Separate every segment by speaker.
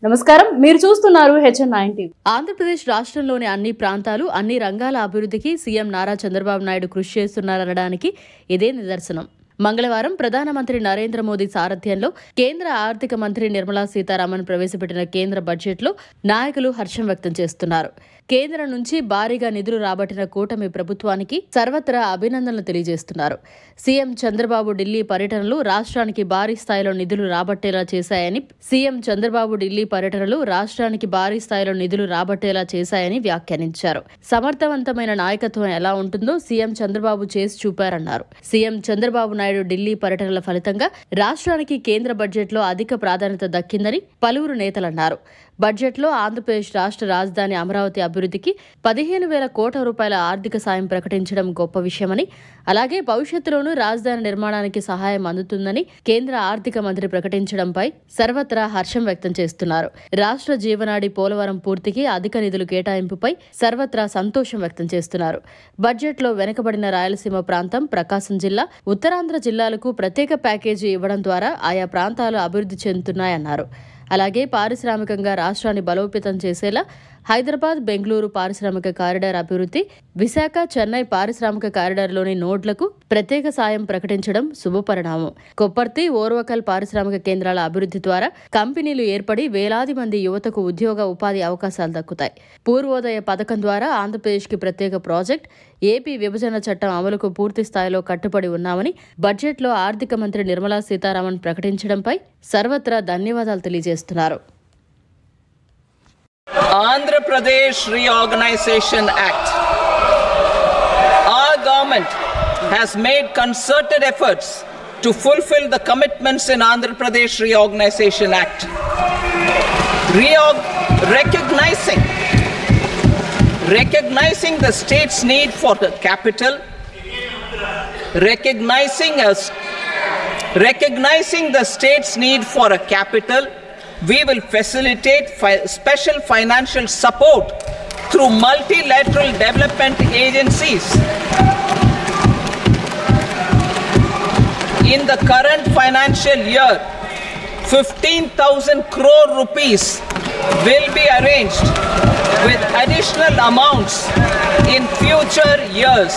Speaker 1: నమస్కారం మీరు చూస్తున్నారు HN9 టీవీ. ఆంధ్రప్రదేశ్ రాష్ట్రంలోని అన్ని ప్రాంతాలు అన్ని రంగాల అభివృద్ధికి సీఎం నారా చంద్రబాబు నాయుడు కృషి చేస్తున్నారనడానికి ఇదే నిదర్శనం. మంగళవారం ప్రధానమంత్రి నరేంద్ర మోదీ సారథ్యంలో కేంద్ర ఆర్థిక మంత్రి నిర్మలా సీతారామన్ ప్రవేశపెట్టిన కేంద్ర బడ్జెట్లో నాయకులు హర్షం వ్యక్తం చేస్తున్నారు. కేంద్రం నుంచి భారీగా నిధులు రాబట్టిన కూటమి ప్రభుత్వానికి సర్వత్రా అభినందనలు తెలియజేస్తున్నారు. సీఎం చంద్రబాబు ఢిల్లీ పర్యటనలు రాష్ట్రానికి భారీ స్థాయిలో నిధులు రాబట్టేలా చేశాయని వ్యాఖ్యానించారు. సమర్థవంతమైన నాయకత్వం ఎలా ఉంటుందో సీఎం చంద్రబాబు చేసి చూపారన్నారు. సీఎం చంద్రబాబు నాయుడు ఢిల్లీ పర్యటనల ఫలితంగా రాష్ట్రానికి కేంద్ర బడ్జెట్లో అధిక ప్రాధాన్యత దక్కిందని పలువురు నేతలన్నారు. బడ్జెట్లో ఆంధ్రప్రదేశ్ రాష్ట్ర రాజధాని అమరావతి అభివృద్ధికి 15,000 కోట్ల రూపాయల ఆర్థిక సాయం ప్రకటించడం గొప్ప విషయమని, అలాగే భవిష్యత్తులోనూ రాజధాని నిర్మాణానికి సహాయం అందుతుందని కేంద్ర ఆర్థిక మంత్రి ప్రకటించడంపై సర్వత్రా హర్షం వ్యక్తం చేస్తున్నారు. రాష్ట్ర జీవనాడి పోలవరం పూర్తికి అధిక నిధులు కేటాయింపుపై సర్వత్రా సంతోషం వ్యక్తం చేస్తున్నారు. బడ్జెట్లో వెనుకబడిన రాయలసీమ ప్రాంతం, ప్రకాశం జిల్లా, ఉత్తరాంధ్ర జిల్లాలకు ప్రత్యేక ప్యాకేజీ ఇవ్వడం ద్వారా ఆయా ప్రాంతాలు అభివృద్ధి చెందుతున్నాయన్నారు. అలాగే పారిశ్రామికంగా రాష్ట్రాన్ని బలోపేతం చేసేలా హైదరాబాద్, బెంగళూరు పారిశ్రామిక కారిడార్ అభివృద్ధి, విశాఖ, చెన్నై పారిశ్రామిక కారిడార్లోని నోడ్లకు ప్రత్యేక సాయం ప్రకటించడం శుభపరిణామం. కొప్పర్తి, ఓర్వకల్ పారిశ్రామిక కేంద్రాల అభివృద్ధి ద్వారా కంపెనీలు ఏర్పడి వేలాది మంది యువతకు ఉద్యోగ ఉపాధి అవకాశాలు దక్కుతాయి. పూర్వోదయ పథకం ద్వారా ఆంధ్రప్రదేశ్కి ప్రత్యేక ప్రాజెక్ట్, ఏపీ విభజన చట్టం అమలుకు పూర్తి స్థాయిలో కట్టుబడి ఉన్నామని బడ్జెట్లో ఆర్థిక మంత్రి నిర్మలా సీతారామన్ ప్రకటించడంపై సర్వత్రా ధన్యవాదాలు తెలియజేస్తున్నారు.
Speaker 2: Andhra Pradesh Reorganization Act. Our government has made concerted efforts to fulfill the commitments in Andhra Pradesh Reorganization Act. Recognizing the state's need for the capital, recognizing the state's need for a capital, we will facilitate special financial support through multilateral development agencies. In the current financial year, 15,000 crore rupees will be arranged with additional amounts in future years.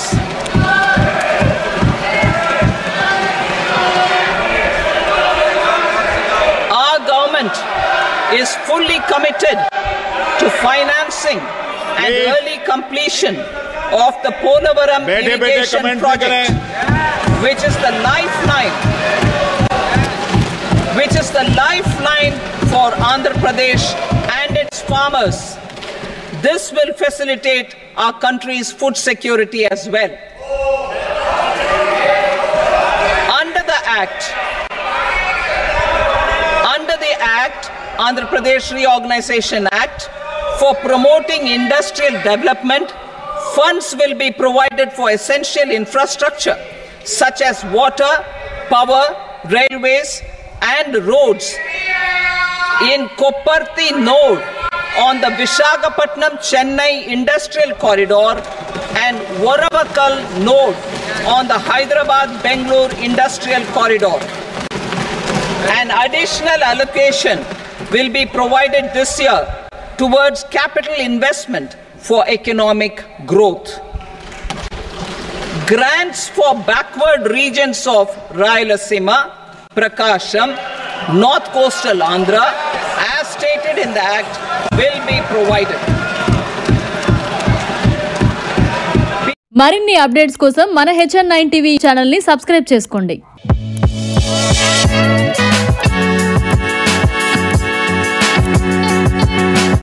Speaker 2: Our government is fully committed to financing and early completion of the Polavaram irrigation project, which is the lifeline for Andhra Pradesh and its farmers. This will facilitate our country's food security as well. Under the Andhra Pradesh Reorganization Act, for promoting industrial development, funds will be provided for essential infrastructure such as water, power, railways and roads. In Kopparthi node on the Visakhapatnam-Chennai industrial corridor and Oravakal node on the Hyderabad-Bengaluru industrial corridor. An additional allocation will be provided this year towards capital investment for economic growth. Grants for backward regions of Rayalaseema, Prakasham, North Coastal Andhra, as stated in the Act, will be provided.
Speaker 1: మరిన్ని updates కోసం మన HN9 TV channel ని subscribe చేసుకోండి.